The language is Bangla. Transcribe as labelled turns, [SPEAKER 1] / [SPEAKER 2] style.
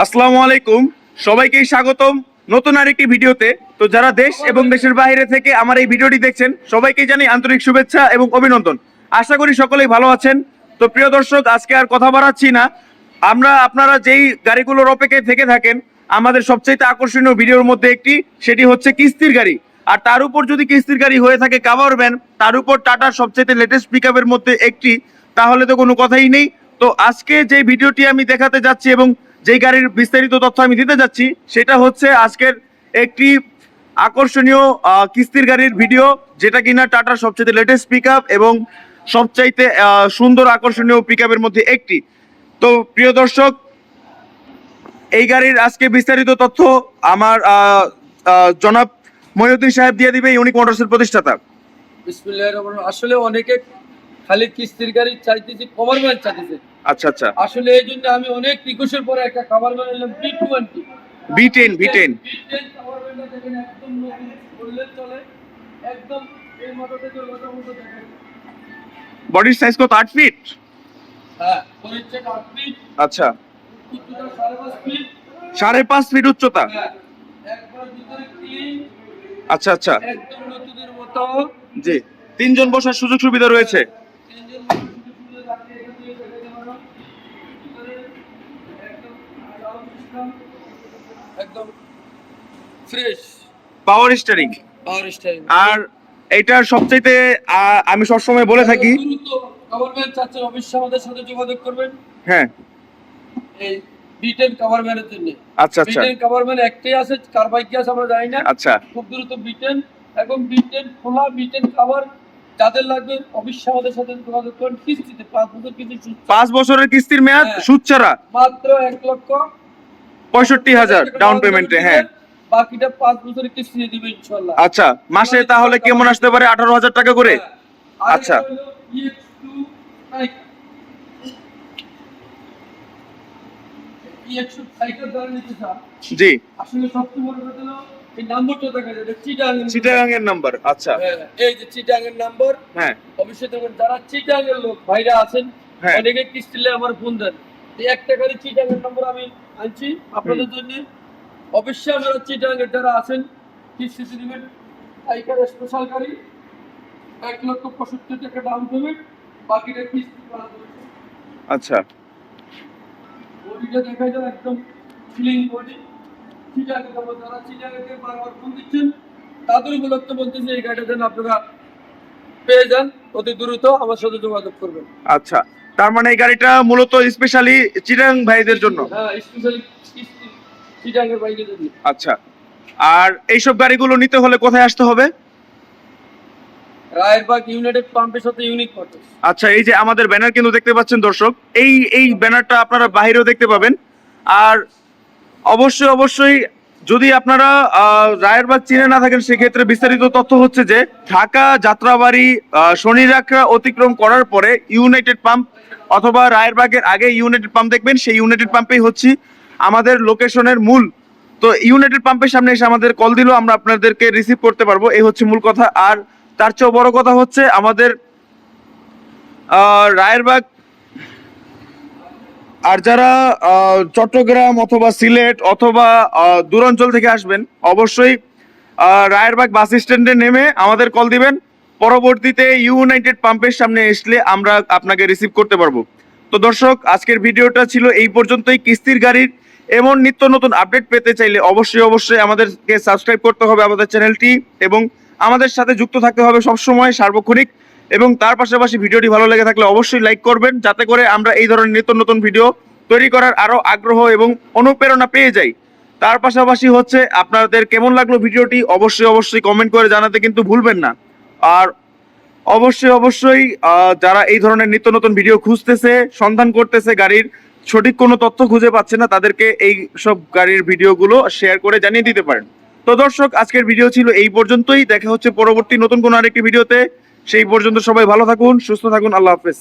[SPEAKER 1] আসসালামু আলাইকুম, সবাইকে স্বাগতম নতুন আরেকটি ভিডিওতে। তো যারা দেশ এবং দেশের বাইরে থেকে আমার এই ভিডিওটি দেখছেন সবাইকে জানাই আন্তরিক শুভেচ্ছা এবং অভিনন্দন। আশা করি সকলেই ভালো আছেন। তো প্রিয় দর্শক, আজকে আর কথা বাড়াচ্ছি না। আপনারা যেই গাড়িগুলোর অপেক্ষায় থেকে থাকেন, আমাদের সবচেয়ে আকর্ষণীয় ভিডিওর মধ্যে একটি, সেটি হচ্ছে কিস্তির গাড়ি। আর তার উপর যদি কিস্তির গাড়ি হয়ে থাকে কাভার ভ্যান, তার উপর টাটার সবচেয়ে লেটেস্ট পিকআপের মধ্যে একটি, তাহলে তো কোনো কথাই নেই। তো আজকে যে ভিডিওটি আমি দেখাতে যাচ্ছি এবং যেই গাড়ির বিস্তারিত তথ্য আমি দিতে যাচ্ছি, সেটা হচ্ছে আজকের একটি আকর্ষণীয় কিস্তির গাড়ির ভিডিও, যেটা কিনা টাটার সবচেয়ে লেটেস্ট পিকআপ এবং সবচাইতে সুন্দর আকর্ষণীয় পিকআপের মধ্যে একটি। তো প্রিয় দর্শক, এই গাড়ির আজকে বিস্তারিত তথ্য আমার জনাব মহিউদ্দিন সাহেব দিয়ে দিবে, ইউনিক মোটরসের প্রতিষ্ঠাতা।
[SPEAKER 2] বিসমিল্লাহির রহমানির রহিম। আসলে অনেকে খালি কিস্তির গাড়ি চাইতেছে, কভার ভ্যান চাইতেছে।
[SPEAKER 1] আচ্ছা আচ্ছা,
[SPEAKER 2] আসলে এই জন্য আমি অনেক রিকোয়েস্টের পরে একটা কভার ভ্যান নিলাম,
[SPEAKER 1] B10
[SPEAKER 2] কভার ভ্যানটা দেখেন, একদম নতুন, বললে চলে। একদম এই মোটর থেকে ওই মোটর মতো দেখেন।
[SPEAKER 1] বডির সাইজ কত? 8 ফিট?
[SPEAKER 2] হ্যাঁ, পরিচয় 8 ফিট।
[SPEAKER 1] আচ্ছা,
[SPEAKER 2] উচ্চতা 5.5 ফিট।
[SPEAKER 1] 5.5 ফিট উচ্চতা।
[SPEAKER 2] হ্যাঁ, একবার ভিতরে ক্লিন,
[SPEAKER 1] আচ্ছা আচ্ছা,
[SPEAKER 2] একদম নতুনের মতো।
[SPEAKER 1] জি, 3 জন বসার সুযোগ সুবিধা রয়েছে।
[SPEAKER 2] তিনজন মানুষ শুধু শুধু রাখতে এখানে দেখে দেওয়া ভিতরে একদম সাউন্ড সিস্টেম একদম ফ্রেশ,
[SPEAKER 1] পাওয়ার স্টিয়ারিং।
[SPEAKER 2] পাওয়ার স্টাইল।
[SPEAKER 1] আর এটার সবচাইতে আমি সবসময় বলে থাকি,
[SPEAKER 2] গভর্নমেন্ট চাচ্ছে অবশ্যই আমাদের সাথে যোগাযোগ করবেন
[SPEAKER 1] হ্যাঁ
[SPEAKER 2] এই B10 কভার ভ্যানের জন্য।
[SPEAKER 1] আচ্ছা আচ্ছা
[SPEAKER 2] B10 কভার ভ্যান একটাই আছে, কার বাইক আছে আমরা জানি না।
[SPEAKER 1] আচ্ছা,
[SPEAKER 2] খুব দ্রুত B10 এবং B10 খোলা, B10 কভার যাদের লাগবে অবশ্যই আমাদের সাথে যোগাযোগ করুন। কিস্তিতে 5 বছর কিস্তি,
[SPEAKER 1] 5 বছরের কিস্তির মেয়াদ,
[SPEAKER 2] হ্যাঁ।
[SPEAKER 1] সুদ ছাড়া,
[SPEAKER 2] মাত্র
[SPEAKER 1] 65,000 ডাউন পেমেন্টে। হ্যাঁ,
[SPEAKER 2] বাকিটা 5 বছরের কিস্তি দিয়ে দিবে ইনশাআল্লাহ।
[SPEAKER 1] আচ্ছা, মাসে তাহলে কেমন আসতে পারে? 18,000 টাকা করে।
[SPEAKER 2] হ্যাঁ।
[SPEAKER 1] আচ্ছা,
[SPEAKER 2] আর এটা হলো EX2 সাইকেল। EX2 সাইকেল যারা নিতে চান,
[SPEAKER 1] জি,
[SPEAKER 2] আসলে সবচেয়ে বড় কথা হলো এই নাম্বারটা দেখা যায়, এটা
[SPEAKER 1] চিটাগাং এর নাম্বার। আচ্ছা,
[SPEAKER 2] হ্যাঁ, এই যে চিটাগাং নাম্বার।
[SPEAKER 1] হ্যাঁ
[SPEAKER 2] অবশ্যই দেখবেন যারা চিটাগাংয়ের লোক ভাইরা আছেন,
[SPEAKER 1] হ্যাঁ,
[SPEAKER 2] অনেকে কিস্তিলে আমার ফোন দেন। এই একটা গাড়ি চিটাগাং নাম্বার আমি আনছি আপনাদের জন্য। অবশ্যই আপনারা চিটাগাংয়ের যারা আছেন কিস্তিতে দিবেন। সাইকেল স্পেশাল গাড়ি, 1,65,000 টাকা ডাউন পেমেন্ট, বাকিটা কিস্তি করা যাবে।
[SPEAKER 1] আচ্ছা,
[SPEAKER 2] বডিটা দেখা যায় একদম ক্লিন বডি। চিটাগাং নাম্বার, যারা চিটাগাংকে বারবার ফোন দিচ্ছেন তাদের উপলক্ষে বলতেছি এই গাড়িটা যেন আপনারা পেয়ে যান, অতি দ্রুত আমার সাথে যোগাযোগ করবেন।
[SPEAKER 1] আচ্ছা, তার মানে এই গাড়িটা মূলত স্পেশালি চিটাগাং ভাইদের জন্য।
[SPEAKER 2] হ্যাঁ, স্পেশালি কিস্তি চিটাগাংয়ের বাইকে যদি।
[SPEAKER 1] আচ্ছা, আর এইসব গাড়িগুলো নিতে হলে কোথায় আসতে হবে?
[SPEAKER 2] রায়েরবাগ ইউনাইটেড পাম্পের সাথে ইউনিক মোটরস।
[SPEAKER 1] আচ্ছা, এই যে আমাদের ব্যানার কিন্তু দেখতে পাচ্ছেন দর্শক, এই ব্যানারটা আপনারা বাইরেও দেখতে পাবেন। আর অবশ্যই অবশ্যই যদি আপনারা রায়েরবাগ চিনে না থাকেন, সেক্ষেত্রে বিস্তারিত তথ্য হচ্ছে যে ঢাকা যাত্রাবাড়ি শনিরাখড়া অতিক্রম করার পরে ইউনাইটেড পাম্প অথবা রায়েরবাগের আগে ইউনাইটেড পাম্প দেখবেন, সেই ইউনাইটেড পাম্পেই হচ্ছে আমাদের লোকেশনের মূল। তো ইউনাইটেড পাম্পের সামনে এসে আমাদের কল দিলেও আমরা আপনাদেরকে রিসিভ করতে পারবো, এই হচ্ছে মূল কথা। আর তার চেয়েও বড় কথা হচ্ছে আমাদের রায়েরবাগ আর যারা চট্টগ্রাম অথবা সিলেট অথবা দূরাঞ্চল থেকে আসবেন, অবশ্যই রায়েরবাগ বাস স্ট্যান্ডে নেমে আমাদের কল দিবেন। পরবর্তীতে ইউনাইটেড পাম্পের সামনে আসলে আমরা আপনাকে রিসিভ করতে পারবো। তো দর্শক, আজকের ভিডিওটা ছিল এই পর্যন্তই। কিস্তির গাড়ির এমন নিত্য নতুন আপডেট পেতে চাইলে অবশ্যই অবশ্যই আমাদেরকে সাবস্ক্রাইব করতে হবে আমাদের চ্যানেলটি, এবং আমাদের সাথে যুক্ত থাকতে হবে সবসময় সার্বক্ষণিক। এবং তার পাশাপাশি ভিডিওটি ভালো লেগে থাকলে অবশ্যই লাইক করবেন, যাতে করে আমরা এই ধরনের নিত্য নতুন ভিডিও তৈরি করার আরো আগ্রহ এবং অনুপ্রেরণা পেয়ে যাই। তার পাশাপাশি হচ্ছে আপনাদের কেমন লাগলো ভিডিওটি অবশ্যই অবশ্যই কমেন্ট করে জানাতে কিন্তু ভুলবেন না। আর অবশ্যই অবশ্যই যারা এই ধরনের নিত্য নতুন ভিডিও খুঁজতেছে, সন্ধান করতেছে, গাড়ির সঠিক কোনো তথ্য খুঁজে পাচ্ছে না, তাদেরকে এই সব গাড়ির ভিডিওগুলো শেয়ার করে জানিয়ে দিতে পারেন। তো দর্শক, আজকের ভিডিও ছিল এই পর্যন্তই। দেখা হচ্ছে পরবর্তী নতুন কোনো আরেকটি ভিডিওতে। সেই পর্যন্ত সবাই ভালো থাকুন, সুস্থ থাকুন। আল্লাহ হাফেজ।